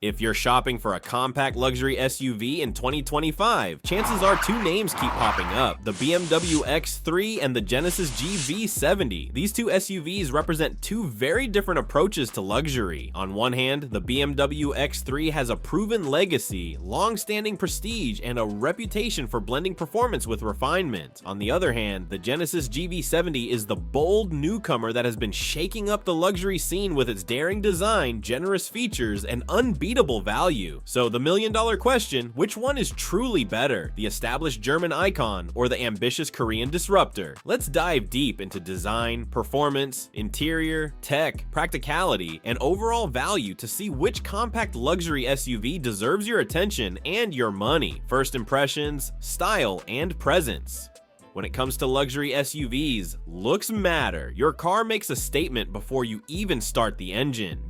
If you're shopping for a compact luxury SUV in 2025, chances are two names keep popping up: the BMW X3 and the Genesis GV70. These two SUVs represent two very different approaches to luxury. On one hand, the BMW X3 has a proven legacy, long-standing prestige, and a reputation for blending performance with refinement. On the other hand, the Genesis GV70 is the bold newcomer that has been shaking up the luxury scene with its daring design, generous features, and unbeatable value. So the million-dollar question: which one is truly better, the established German icon or the ambitious Korean disruptor? Let's dive deep into design, performance, interior, tech, practicality, and overall value to see which compact luxury SUV deserves your attention and your money. First impressions, style, and presence. When it comes to luxury SUVs, looks matter. Your car makes a statement before you even start the engine.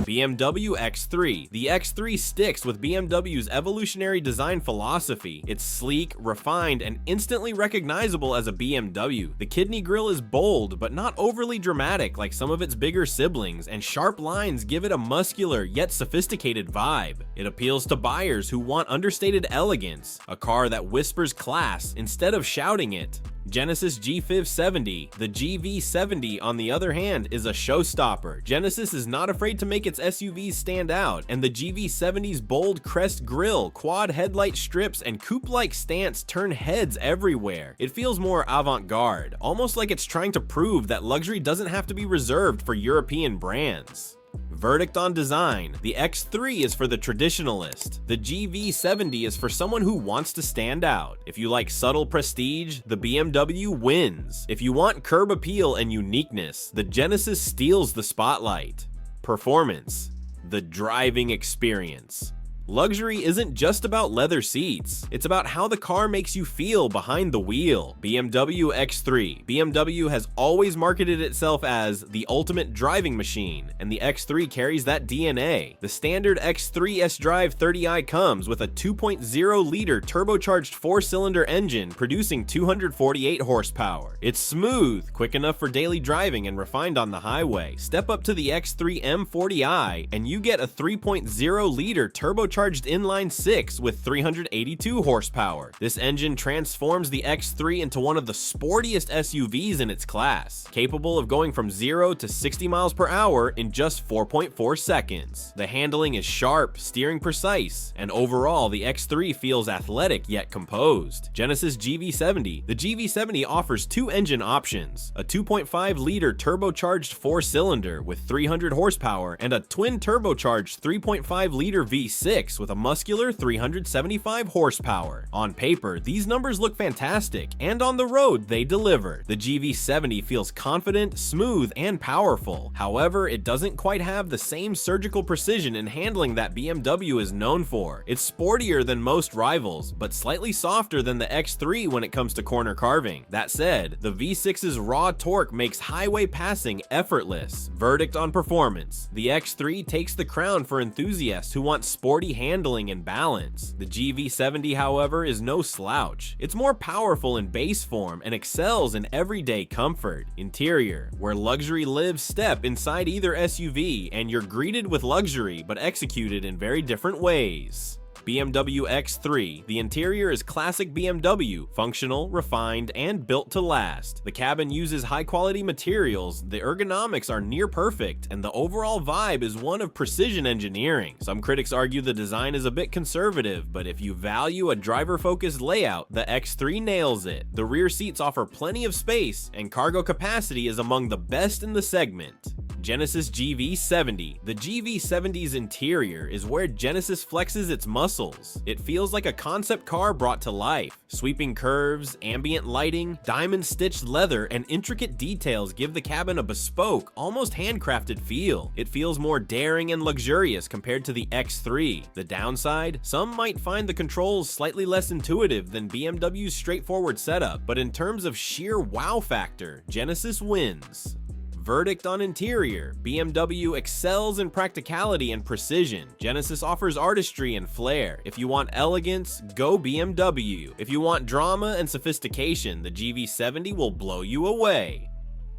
BMW X3. The X3 sticks with BMW's evolutionary design philosophy. It's sleek, refined, and instantly recognizable as a BMW. The kidney grille is bold, but not overly dramatic like some of its bigger siblings, and sharp lines give it a muscular yet sophisticated vibe. It appeals to buyers who want understated elegance, a car that whispers class instead of shouting it. Genesis GV70. The GV70, on the other hand, is a showstopper. Genesis is not afraid to make its SUVs stand out, and the GV70's bold crest grille, quad headlight strips, and coupe-like stance turn heads everywhere. It feels more avant-garde, almost like it's trying to prove that luxury doesn't have to be reserved for European brands. Verdict on design. The X3 is for the traditionalist. The GV70 is for someone who wants to stand out. If you like subtle prestige, the BMW wins. If you want curb appeal and uniqueness, the Genesis steals the spotlight. Performance. The driving experience. Luxury isn't just about leather seats, it's about how the car makes you feel behind the wheel. BMW X3. BMW has always marketed itself as the ultimate driving machine, and the X3 carries that DNA. The standard X3 S-Drive 30i comes with a 2.0-liter turbocharged 4-cylinder engine producing 248 horsepower. It's smooth, quick enough for daily driving, and refined on the highway. Step up to the X3 M40i, and you get a 3.0-liter turbocharged inline 6 with 382 horsepower. This engine transforms the X3 into one of the sportiest SUVs in its class, capable of going from 0 to 60 miles per hour in just 4.4 seconds. The handling is sharp, steering precise, and overall the X3 feels athletic yet composed. Genesis GV70. The GV70 offers two engine options: a 2.5-liter turbocharged 4-cylinder with 300 horsepower and a twin turbocharged 3.5-liter V6 with a muscular 375 horsepower. On paper, these numbers look fantastic, and on the road, they deliver. The GV70 feels confident, smooth, and powerful. However, it doesn't quite have the same surgical precision in handling that BMW is known for. It's sportier than most rivals, but slightly softer than the X3 when it comes to corner carving. That said, the V6's raw torque makes highway passing effortless. Verdict on performance. The X3 takes the crown for enthusiasts who want sporty handling and balance. The GV70, however, is no slouch. It's more powerful in base form and excels in everyday comfort. Interior. Where luxury lives, step inside either SUV and you're greeted with luxury, but executed in very different ways. BMW X3. The interior is classic BMW, functional, refined, and built to last. The cabin uses high-quality materials, the ergonomics are near perfect, and the overall vibe is one of precision engineering. Some critics argue the design is a bit conservative, but if you value a driver-focused layout, the X3 nails it. The rear seats offer plenty of space, and cargo capacity is among the best in the segment. Genesis GV70. The GV70's interior is where Genesis flexes its muscles. It feels like a concept car brought to life. Sweeping curves, ambient lighting, diamond-stitched leather, and intricate details give the cabin a bespoke, almost handcrafted feel. It feels more daring and luxurious compared to the X3. The downside? Some might find the controls slightly less intuitive than BMW's straightforward setup, but in terms of sheer wow factor, Genesis wins. Verdict on interior. BMW excels in practicality and precision. Genesis offers artistry and flair. If you want elegance, go BMW. If you want drama and sophistication, the GV70 will blow you away.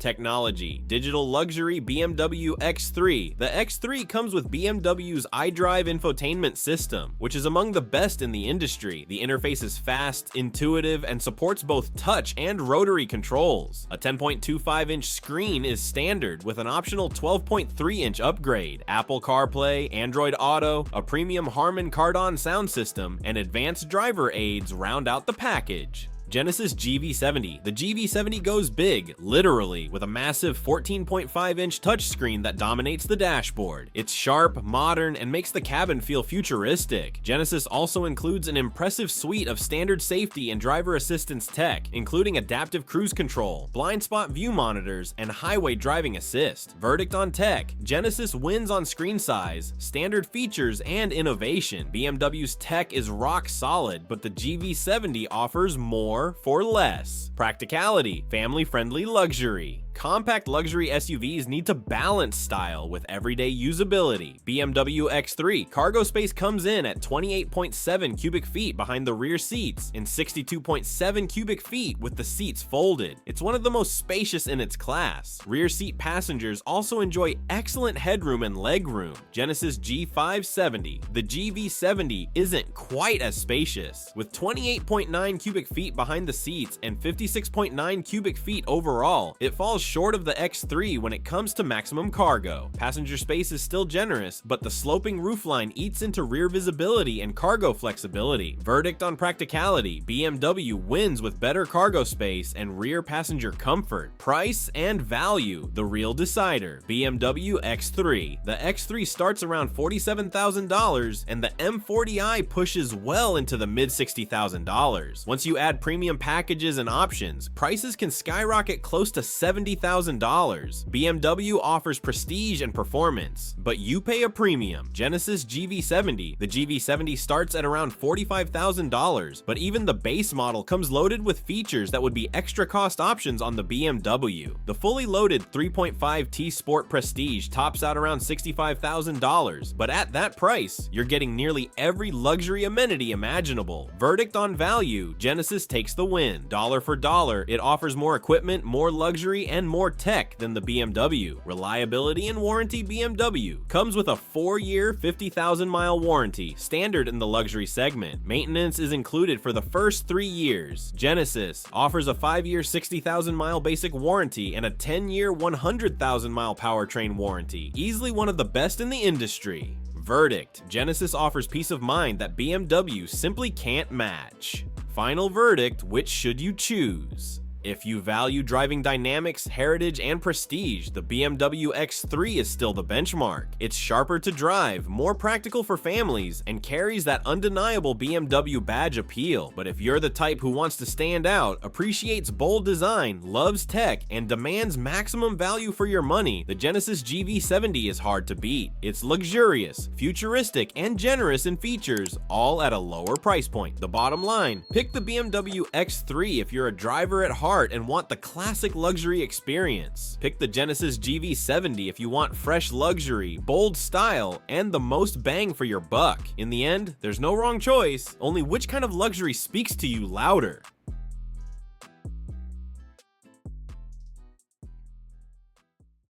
Technology: digital luxury BMW X3. The X3 comes with BMW's iDrive infotainment system, which is among the best in the industry. The interface is fast, intuitive, and supports both touch and rotary controls. A 10.25-inch screen is standard with an optional 12.3-inch upgrade. Apple CarPlay, Android Auto, a premium Harman Kardon sound system, and advanced driver aids round out the package. Genesis GV70. The GV70 goes big, literally, with a massive 14.5-inch touchscreen that dominates the dashboard. It's sharp, modern, and makes the cabin feel futuristic. Genesis also includes an impressive suite of standard safety and driver assistance tech, including adaptive cruise control, blind spot view monitors, and highway driving assist. Verdict on tech: Genesis wins on screen size, standard features, and innovation. BMW's tech is rock solid, but the GV70 offers more for less. Practicality: family-friendly luxury. Compact luxury SUVs need to balance style with everyday usability. BMW X3 cargo space comes in at 28.7 cubic feet behind the rear seats and 62.7 cubic feet with the seats folded. It's one of the most spacious in its class. Rear seat passengers also enjoy excellent headroom and legroom. Genesis G570. The GV70 isn't quite as spacious. With 28.9 cubic feet behind the seats and 56.9 cubic feet overall, it falls short of the X3 when it comes to maximum cargo. Passenger space is still generous, but the sloping roofline eats into rear visibility and cargo flexibility. Verdict on practicality: BMW wins with better cargo space and rear passenger comfort. Price and value: the real decider. BMW X3. The X3 starts around $47,000 and the M40i pushes well into the mid $60,000. Once you add premium packages and options, prices can skyrocket close to $70,000. BMW offers prestige and performance, but you pay a premium. Genesis GV70. The GV70 starts at around $45,000, but even the base model comes loaded with features that would be extra cost options on the BMW. The fully loaded 3.5T Sport Prestige tops out around $65,000, but at that price, you're getting nearly every luxury amenity imaginable. Verdict on value: Genesis takes the win. Dollar for dollar, it offers more equipment, more luxury, and more tech than the BMW. Reliability and warranty: BMW comes with a 4-year, 50,000-mile warranty, standard in the luxury segment. Maintenance is included for the first 3 years. Genesis offers a 5-year, 60,000-mile basic warranty and a 10-year, 100,000-mile powertrain warranty. Easily one of the best in the industry. Verdict: Genesis offers peace of mind that BMW simply can't match. Final verdict: which should you choose? If you value driving dynamics, heritage, and prestige, the BMW X3 is still the benchmark. It's sharper to drive, more practical for families, and carries that undeniable BMW badge appeal. But if you're the type who wants to stand out, appreciates bold design, loves tech, and demands maximum value for your money, the Genesis GV70 is hard to beat. It's luxurious, futuristic, and generous in features, all at a lower price point. The bottom line: pick the BMW X3 if you're a driver at heart and want the classic luxury experience. Pick the Genesis GV70 if you want fresh luxury, bold style, and the most bang for your buck. In the end, there's no wrong choice, only which kind of luxury speaks to you louder.